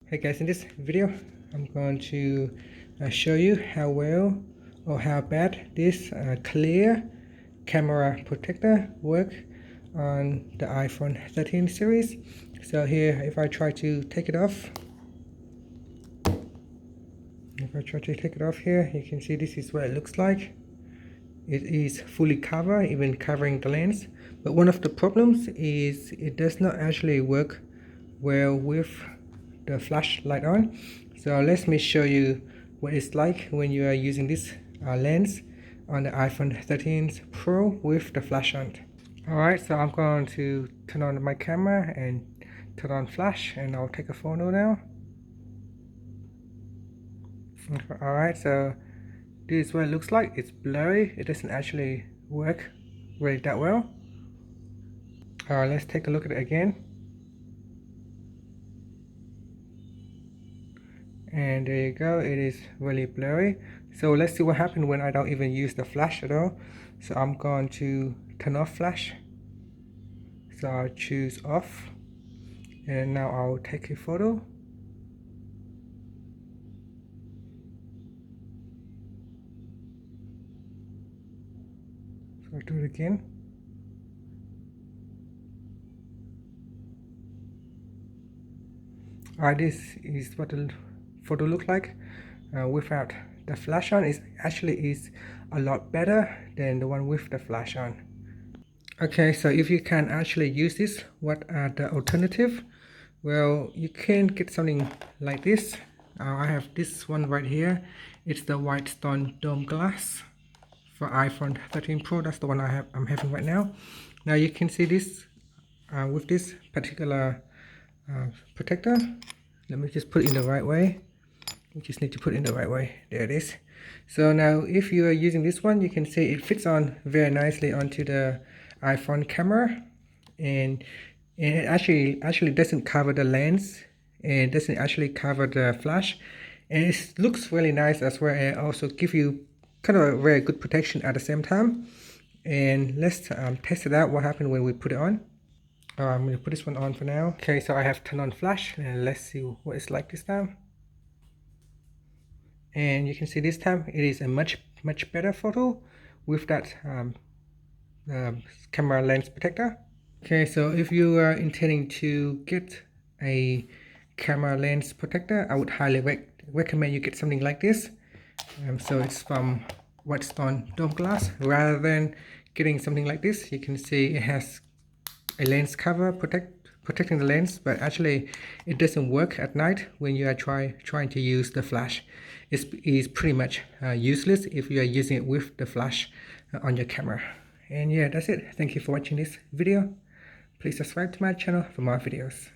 Hey guys, in this video I'm going to show you how well or how bad this clear camera protector work on the iPhone 13 series. So here, if I try to take it off, here, you can see this is what it looks like. It is fully covered, even covering the lens. But one of the problems is it does not actually work well with the flashlight on. So let me show you what it's like when you are using this lens on the iPhone 13 Pro with the flash on. Alright, so I'm going to turn on my camera and turn on flash, and I'll take a photo now. Alright, so this is what it looks like. It's blurry, it doesn't actually work really that well. Alright, let's take a look at it again. And there you go, it is really blurry. So let's see what happens when I don't even use the flash at all. So I'm going to turn off flash. So I'll choose off, and now I'll take a photo. So I'll do it again. Alright, this is what the photo look like without the flash on. It actually is a lot better than the one with the flash on. Okay, so if you can actually use this, what are the alternative? Well, you can get something like this. I have this one right here. It's the white stone dome glass for iPhone 13 Pro. That's the one I'm having right now. Now you can see this with this particular protector. Let me just put it in the right way. You just need to put it in the right way. There it is. So now if you are using this one, you can see it fits on very nicely onto the iPhone camera, and it actually doesn't cover the lens, and it doesn't actually cover the flash, and it looks really nice as well, and also give you kind of a very good protection at the same time. And let's test it out, what happened when we put it on. I'm going to put this one on for now. Okay, so I have turned on flash, and let's see what it's like this time. And you can see this time it is a much better photo with that camera lens protector. Okay, so if you are intending to get a camera lens protector, I would highly recommend you get something like this. So it's from white stone dome glass. Rather than getting something like this, you can see it has a lens cover protecting the lens, but actually it doesn't work at night when you are trying to use the flash. It's pretty much useless if you are using it with the flash on your camera. And yeah, that's it. Thank you for watching this video. Please subscribe to my channel for more videos.